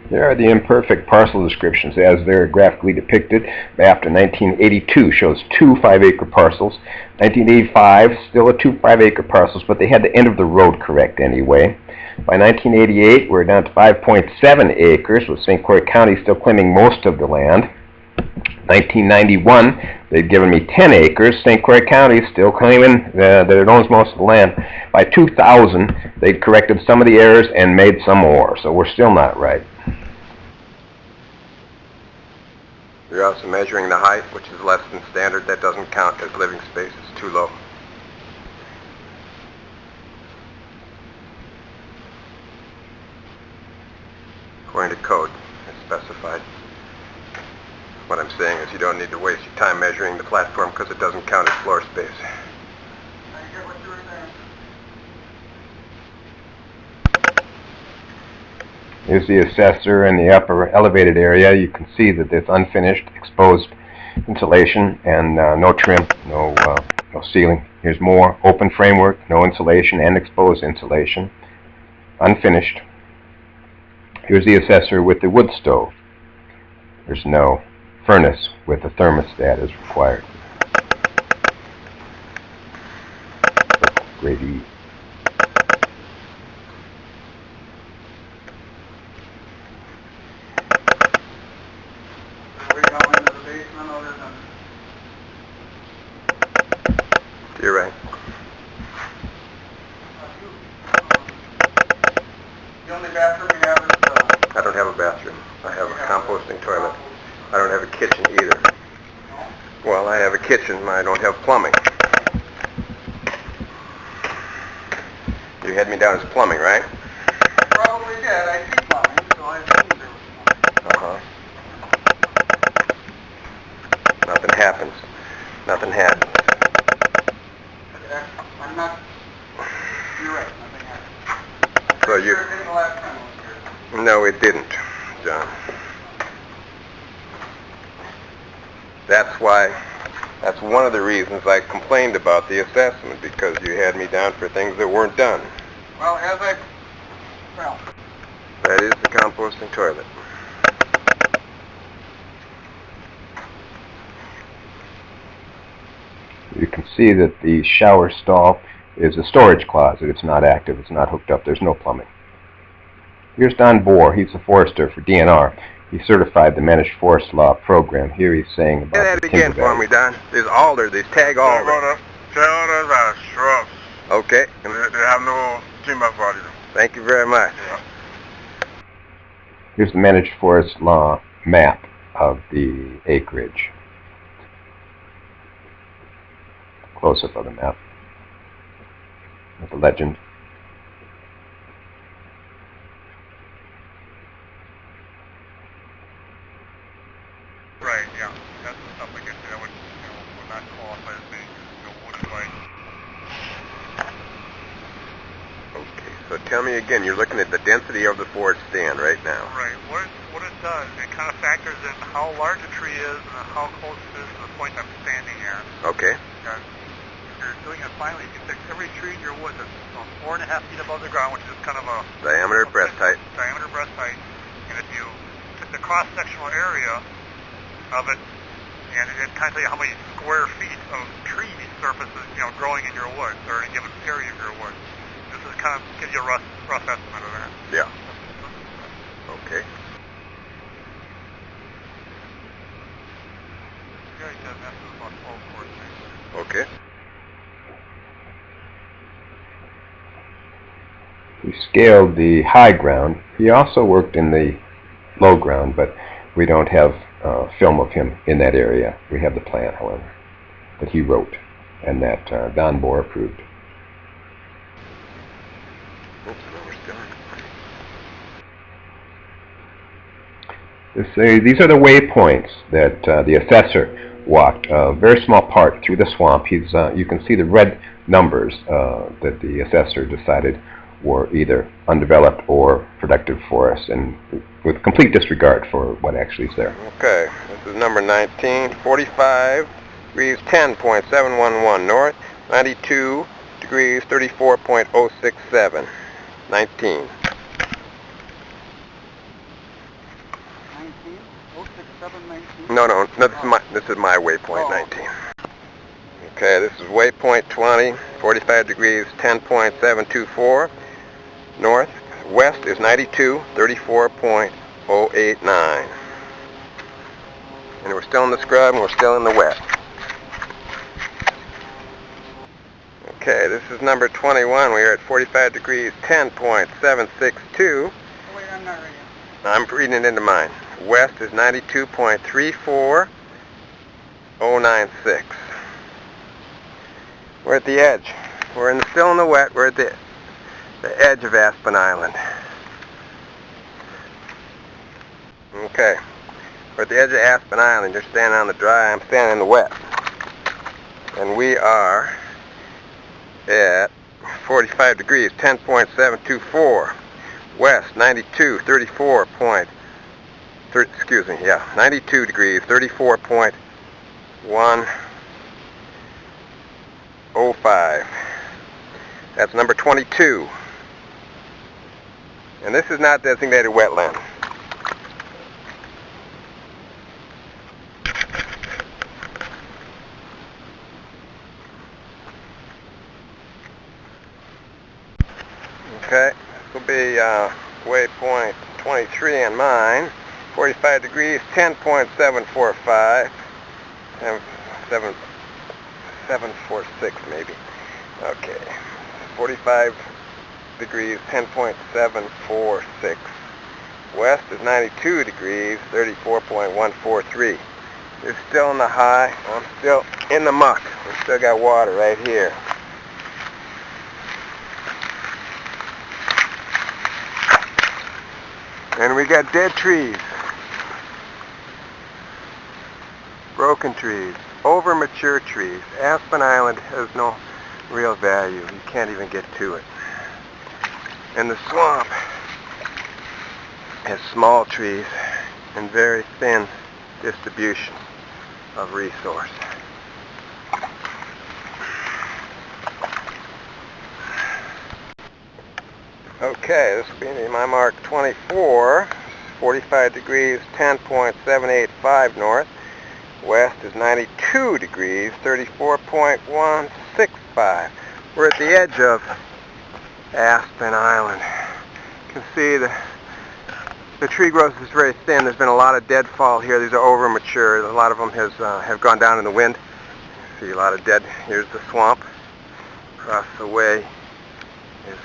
Here are the imperfect parcel descriptions as they're graphically depicted. After 1982 shows 2 5-acre parcels. 1985, still 2 5-acre parcels, but they had the end of the road correct anyway. By 1988, we're down to 5.7 acres, with St. Croix County still claiming most of the land. 1991, they'd given me 10 acres. St. Croix County still claiming that it owns most of the land. By 2000, they'd corrected some of the errors and made some more, so we're still not right. You're also measuring the height, which is less than standard. That doesn't count as living space. It's too low. According to code, it's specified. What I'm saying is you don't need to waste your time measuring the platform because it doesn't count as floor space. I get what you were saying. Here's the assessor in the upper elevated area. You can see that it's unfinished, exposed insulation, and no trim, no ceiling. Here's more open framework, no insulation, and exposed insulation, unfinished. Here's the assessor with the wood stove. There's no furnace with a thermostat as required. Grade E. Are we going into the basement other than... You're right. The only bathroom you have is I don't have a bathroom. I have a composting toilet. I don't have a kitchen either. Well, I have a kitchen, but I don't have plumbing. You had me down as plumbing, right? Probably did. I see plumbing, so I assumed there was plumbing. Nothing happens. Nothing happens. I'm not... You're right. Nothing happened. So you... Sure it didn't the last time I was here. No, it didn't, John. That's one of the reasons I complained about the assessment, because you had me down for things that weren't done. Well, That is the composting toilet. You can see that the shower stall is a storage closet. It's not active. It's not hooked up. There's no plumbing. Here's Don Bohr. He's a forester for DNR. He certified the Managed Forest Law program. Here he's saying about Say that the again timber for value. me, Don. There's alder. There's tag alder. Alders are shrubs. Okay. They have no timber value. Thank you very much. Yeah. Here's the Managed Forest Law map of the acreage. Close-up of the map with the legend. Right, yeah. That's the stuff I guess that would, would not qualify as being, wooden right. Okay, so tell me again, you're looking at the density of the forest stand right now. Right. What it does, it kind of factors in how large a tree is and how close it is to the point I'm standing at. Okay. And if you're doing it finally, you can fix every tree in your woods that's 4.5 feet above the ground, which is kind of a... Diameter, breast height. Diameter, breast height. And if you took the cross-sectional area of it, and it kind of tell you how many square feet of tree surfaces, growing in your woods, or in a given area of your woods. This is kind of gives you a rough estimate of that. Yeah. Okay. Yeah, he said that's about 12 square feet. Okay. We scaled the high ground. He also worked in the low ground, but we don't have film of him in that area. We have the plan, however, that he wrote and that Don Bohr approved. Oops, no, we're still in. These are the waypoints that the assessor walked. A very small part through the swamp. You can see the red numbers that the assessor decided were either undeveloped or productive forests, and with complete disregard for what actually is there. Okay, this is number 19, 45 degrees 10.711 north, 92 degrees 34.067, 19. 19? 06719? No, this is my waypoint, Oh. 19. Okay, this is waypoint 20, 45 degrees, 10.724 north. West is 92, 34.089. And we're still in the scrub and we're still in the wet. Okay, this is number 21. We are at 45 degrees, 10.762. Oh, wait, I'm not ready. I'm reading it into mine. West is 92.34096. We're at the edge. We're still in the wet. We're at the edge of Aspen Island. Okay. We're at the edge of Aspen Island. You're standing on the dry. I'm standing in the wet. And we are at 45 degrees, 10.724. West, 92 degrees, 34.105. That's number 22. And this is not designated wetland. Okay, this will be waypoint 23 on mine. 45 degrees, 10.745. 746 maybe. Okay, 45 degrees, 10.746. West is 92 degrees, 34.143. You're still in the high. I'm still in the muck. We still got water right here. And we got dead trees, broken trees, over mature trees. Aspen Island has no real value. You can't even get to it. And the swamp has small trees and very thin distribution of resource. Okay, this will be my mark 24, 45 degrees, 10.785 north. West is 92 degrees, 34.165. We're at the edge of Aspen Island. You can see the tree growth is very thin. There's been a lot of deadfall here. These are over mature. A lot of them have gone down in the wind. See a lot of dead. Here's the swamp. Across the way is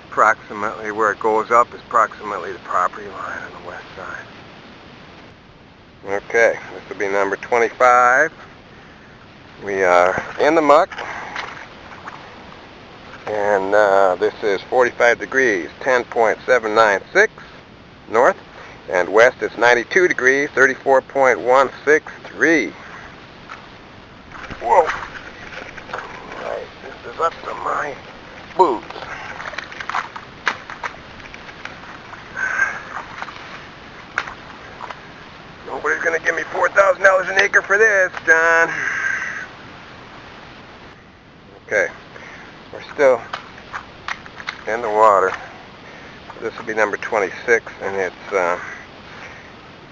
approximately where it goes up is approximately the property line on the west side. Okay, this will be number 25. We are in the muck, and this is 45 degrees, 10.796 north, and west is 92 degrees, 34.163. Whoa! Alright, this is up to my boots. Nobody's going to give me $4,000 an acre for this, John. Okay, we're still in the water. This will be number 26, and it's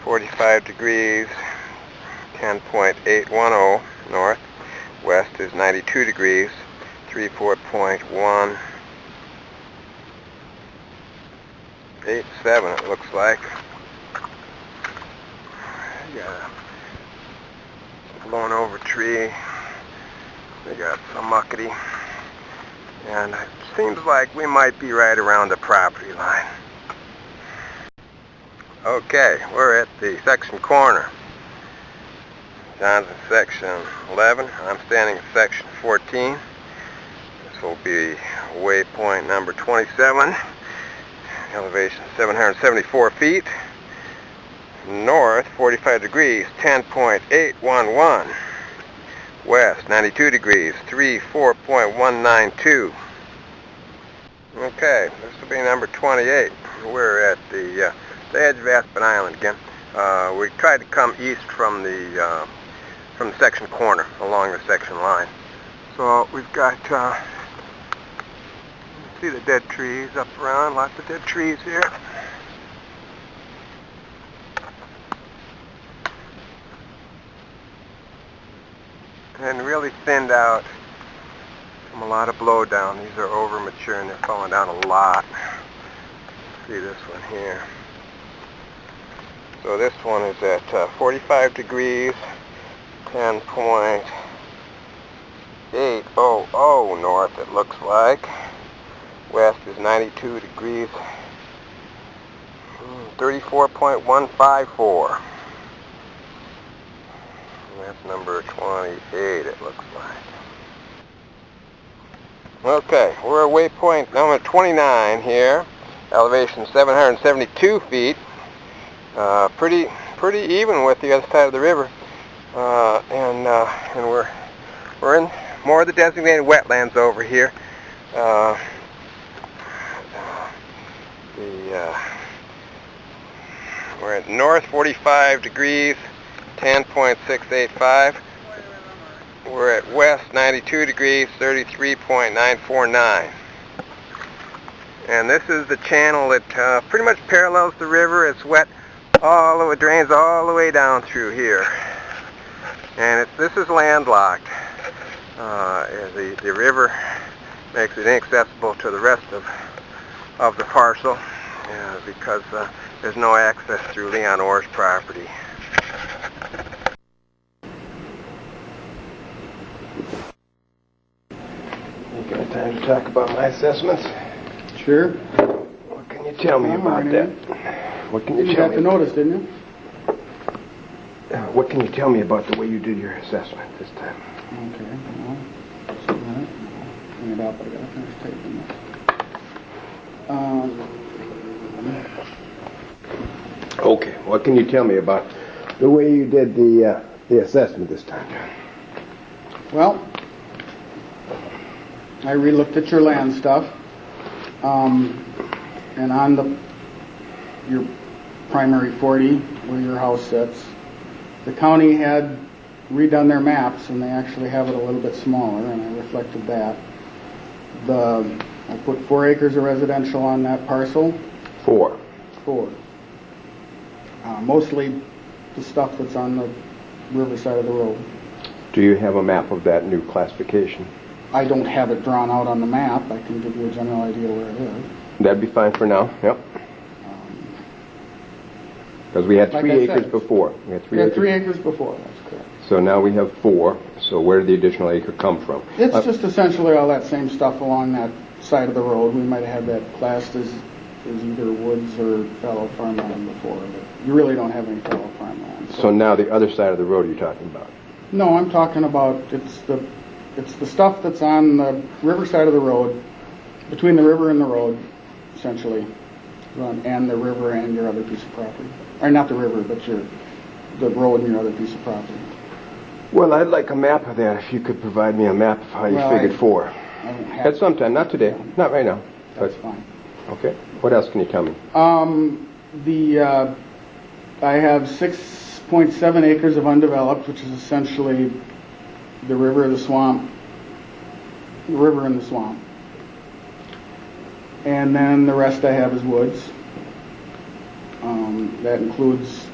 45 degrees, 10.810 north. West is 92 degrees, 34.187 it looks like. Got a blown over tree. We got some muckety. And it seems like we might be right around the property line. Okay, we're at the section corner. John's in section 11. I'm standing in section 14. This will be waypoint number 27. Elevation 774 feet. North 45 degrees, 10.811. West 92 degrees, 34.192. Okay, this will be number 28. We're at the edge of Aspen Island again. We tried to come east from the section corner along the section line. So we've got see the dead trees up around, lots of dead trees here. and really thinned out from a lot of blowdown. These are over mature and they're falling down a lot. See this one here. So this one is at 45 degrees, 10.800 north it looks like. West is 92 degrees, 34.154. That's number 28 it looks like. Okay, we're at waypoint number 29 here. Elevation 772 feet. Pretty even with the other side of the river. And we're in more of the designated wetlands over here. We're at north 45 degrees, 10.685. We're at west 92 degrees, 33.949. And this is the channel that pretty much parallels the river. It's wet all the way, drains all the way down through here. And this is landlocked. The river makes it inaccessible to the rest of the parcel because there's no access through Leon Orr's property. You got time to talk about my assessments? Sure. What can you tell me about that? What can you tell me? You got the notice, didn't you? What can you tell me about the way you did your assessment this time? Okay, well, just a minute. Bring it up, I gotta finish taping this. Okay, what can you tell me about the way you did the assessment this time, John? Well, I re-looked at your land stuff, and on your primary 40, where your house sits, the county had redone their maps, and they actually have it a little bit smaller, and I reflected that. I put 4 acres of residential on that parcel. 4. 4. Mostly the stuff that's on the river side of the road. Do you have a map of that new classification? I don't have it drawn out on the map. I can give you a general idea where it is. That'd be fine for now, yep. Because we had 3 acres before. We had 3 acres before, that's correct. So now we have 4. So where did the additional acre come from? It's just essentially all that same stuff along that side of the road. We might have had that classed as either woods or fallow farmland before, but you really don't have any fallow farmland. So now the other side of the road you're talking about? No, I'm talking about it's the stuff that's on the river side of the road, between the river and the road, essentially, and the river and your other piece of property. Or not the river, but the road and your other piece of property. Well, I'd like a map of that, if you could provide me a map of how you figured 4. I don't have At some time, not today, not right now. That's fine. Okay. What else can you tell me? I have 6.7 acres of undeveloped, which is essentially the river and the swamp. And then the rest I have is woods. That includes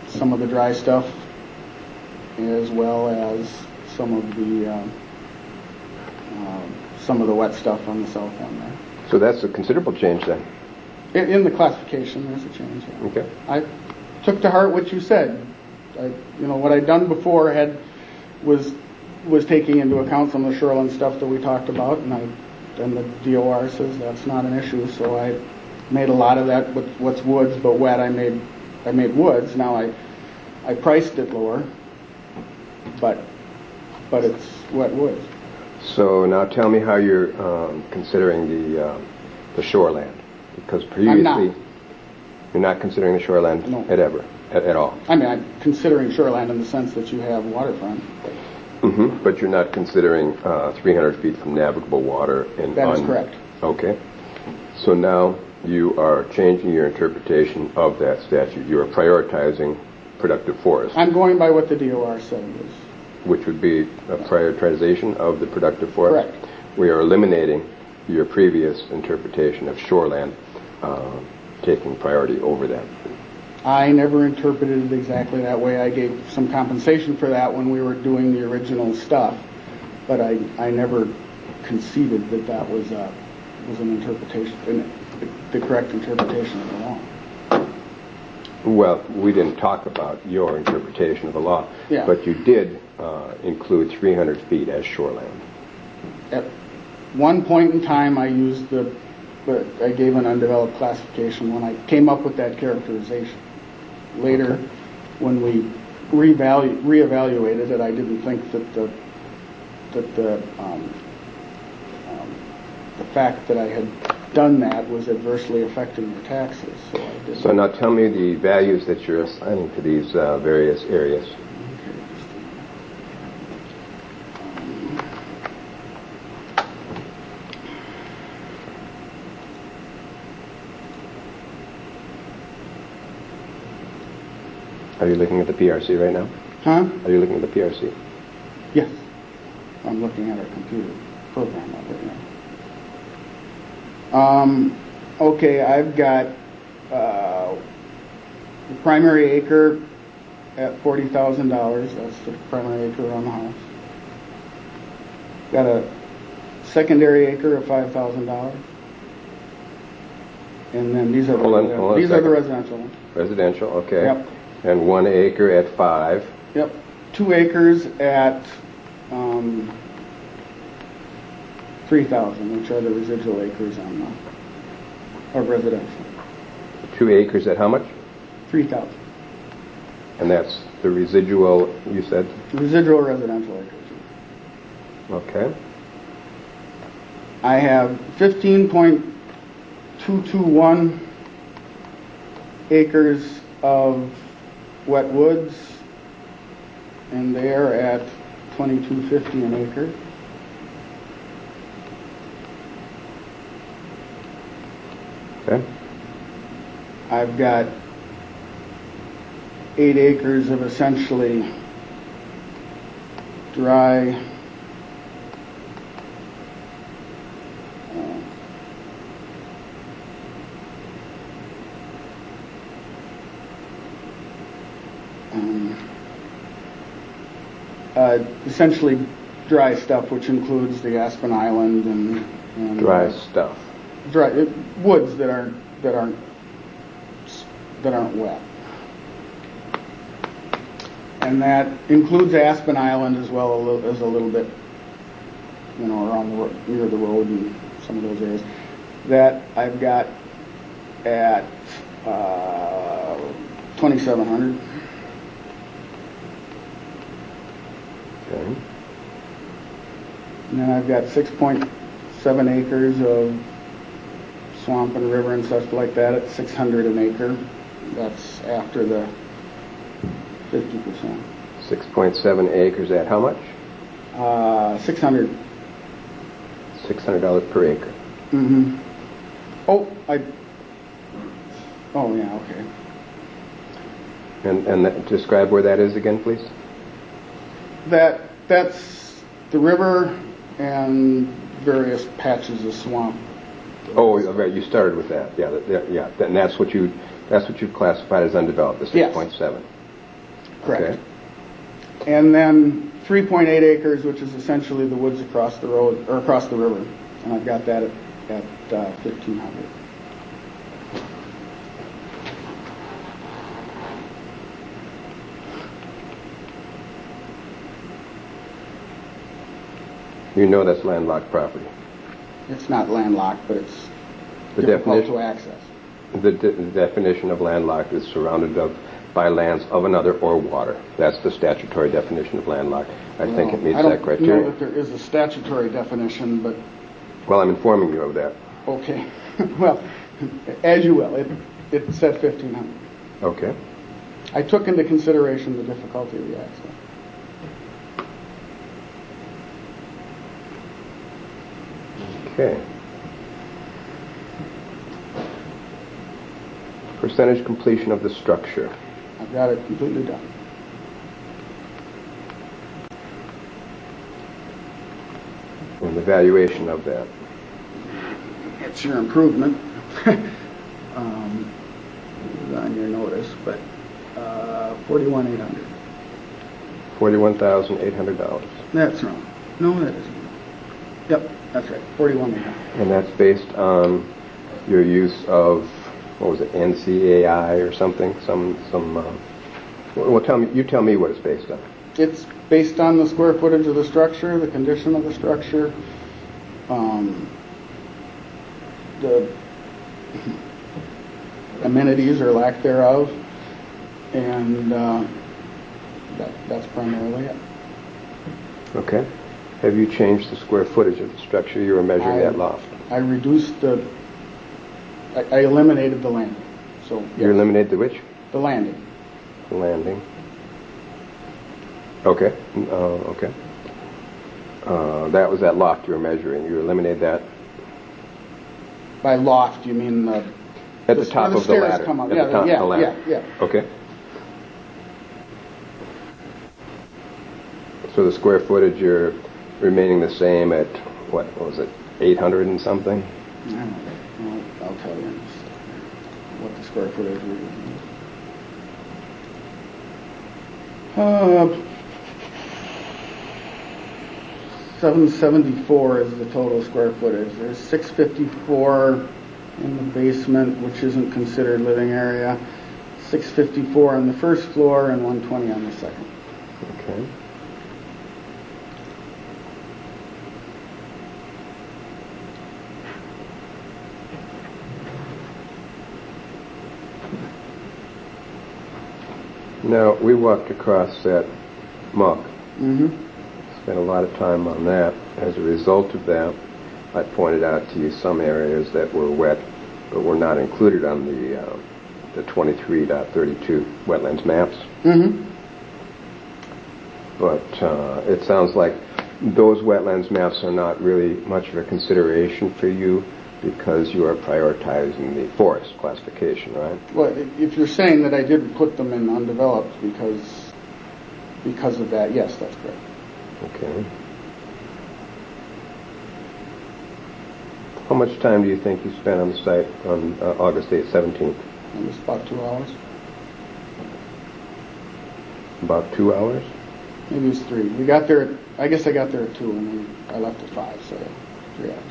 some of the dry stuff as well as some of the wet stuff on the south end there. So that's a considerable change then. In the classification, there's a change. Yeah. Okay. I took to heart what you said. What I'd done before was taking into account some of the shoreline stuff that we talked about, and the DOR says that's not an issue. So I made a lot of that with what's woods, but wet. I made woods. Now I priced it lower, but it's wet woods. So now tell me how you're considering the shoreland, because previously you're not considering the shoreland at all. I mean, I'm considering shoreland in the sense that you have waterfront. Mm-hmm. But you're not considering 300 feet from navigable water. That is correct. Okay. So now you are changing your interpretation of that statute. You are prioritizing productive forest. I'm going by what the DOR said was. Which would be a prioritization of the productive forest? Correct. We are eliminating your previous interpretation of shoreland taking priority over that. I never interpreted it exactly that way. I gave some compensation for that when we were doing the original stuff, but I never conceded that that was an interpretation, the correct interpretation of the law. Well, we didn't talk about your interpretation of the law, Yeah. but you did include 300 feet as shoreline. At one point in time, I gave an undeveloped classification when I came up with that characterization. Later, when we reevaluated it, I didn't think that the fact that I had done that was adversely affecting the taxes, so I didn't. So now tell me the values that you're assigning to these various areas. Are you looking at the PRC right now? Huh? Are you looking at the PRC? Yes. I'm looking at our computer program of it now. Okay, I've got the primary acre at $40,000. That's the primary acre on the house. Got a secondary acre of $5,000. And then these are Hold on these a are the second. residential ones. Residential, okay. Yep. And 1 acre at 5. Yep. 2 acres at 3,000, which are the residual acres on of residential. 2 acres at how much? 3,000. And that's the residual, you said? Residual residential acres. Okay. I have 15.221 acres of wet woods, and they're at $22.50 an acre. Okay. I've got 8 acres of essentially dry essentially dry stuff, which includes the Aspen Island and Dry stuff. dry woods that aren't wet, and that includes Aspen Island as well as a little bit, around the near the road and some of those areas. That I've got at 2,700. Okay. And then I've got 6.7 acres of swamp and river and such like that at 600 an acre. That's after the 50%. 6.7 acres at how much? 600. $600 per acre. Mm-hmm. Oh, yeah, okay. And describe where that is again, please. That's the river and various patches of swamp. Oh, right. You started with that. Yeah. And that's what you classified as undeveloped. The 6.7. Yes. Correct. Okay. And then 3.8 acres, which is essentially the woods across the road or across the river, and I've got that at 1,500. You know that's landlocked property. It's not landlocked, but it's The difficult definition- to access. The definition of landlocked is surrounded by lands of another or water. That's the statutory definition of landlocked. I think it meets that I don't know criteria. that there is a statutory definition, but Well, I'm informing you of that. okay. Well, as you will. It said 1,500. Okay. I took into consideration the difficulty of the access. Okay. Percentage completion of the structure. I've got it completely done. And the valuation of that. It's your improvement. on your notice, but, 41,800. $41,800. That's wrong. No, that isn't. Yep, that's right, 41,800. And that's based on your use of, what was it, NCAI or something? Well, tell me what it's based on. It's based on the square footage of the structure, the condition of the structure, the amenities or lack thereof, and that's primarily it. Okay. Have you changed the square footage of the structure you were measuring that loft? I reduced I eliminated the landing. So yes. You eliminated the which? The landing. The landing. Okay. Okay. That was that loft you were measuring. You eliminated that? By loft, you mean at the top of the ladder. Come up. At the top of the ladder. Yeah. Okay. So the square footage, you're remaining the same at, what was it, 800 and something? I don't know. Well, I'll tell you in a second what the square footage is. 774 is the total square footage. There's 654 in the basement, which isn't considered living area, 654 on the first floor, and 120 on the second. Okay. Now, we walked across that muck. Mm-hmm. Spent a lot of time on that. As a result of that, I pointed out to you some areas that were wet, but were not included on the 23.32 wetlands maps. Mm-hmm. But it sounds like those wetlands maps are not really much of a consideration for you because you are prioritizing the forest classification, right? Well, if you're saying that I didn't put them in undeveloped because of that, yes, that's correct. Okay. How much time do you think you spent on the site on August 8th, 17th? It was about 2 hours. About 2 hours? Maybe it was 3. We got there, I guess I got there at 2 and then I left at 5, so 3 hours.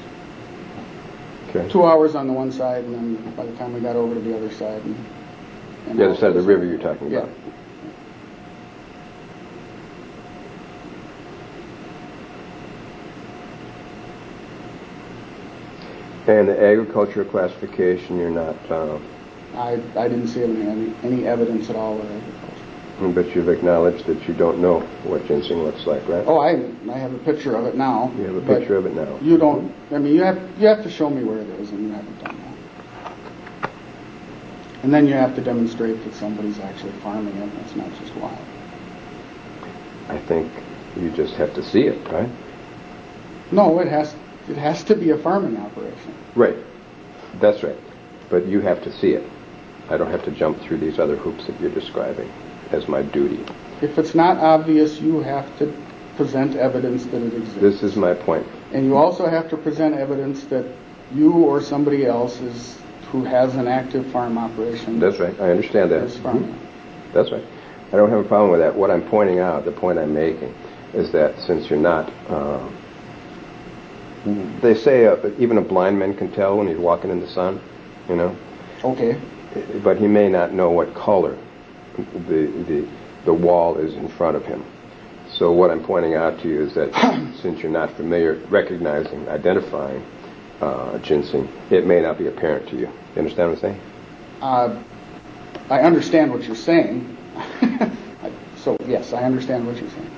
Okay. 2 hours on the one side, and then by the time we got over to the other side. And The other side of the river you're talking about? Yeah. And the agricultural classification, you're not... I didn't see any evidence at all of agriculture. But you've acknowledged that you don't know what ginseng looks like, right? Oh, I have a picture of it now. You have a picture of it now. You don't. I mean, you have to show me where it is, and you haven't done that. And then you have to demonstrate that somebody's actually farming it, and it's not just wild. I think you just have to see it, right? No, it has to be a farming operation. Right. That's right. But you have to see it. I don't have to jump through these other hoops that you're describing as my duty. If it's not obvious, you have to present evidence that it exists. This is my point. And you also have to present evidence that you or somebody else who has an active farm operation. That's right. I understand that. Is farming. Mm-hmm. That's right. I don't have a problem with that. What I'm pointing out, the point I'm making, is that since you're not... they say even a blind man can tell when he's walking in the sun, you know? Okay. But he may not know what color the wall is in front of him. So what I'm pointing out to you is that since you're not familiar recognizing, identifying ginseng, it may not be apparent to you. You understand what I'm saying? I understand what you're saying. So yes, I understand what you're saying.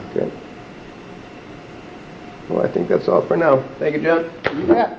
Okay. Well, I think that's all for now. Thank you, John. You bet.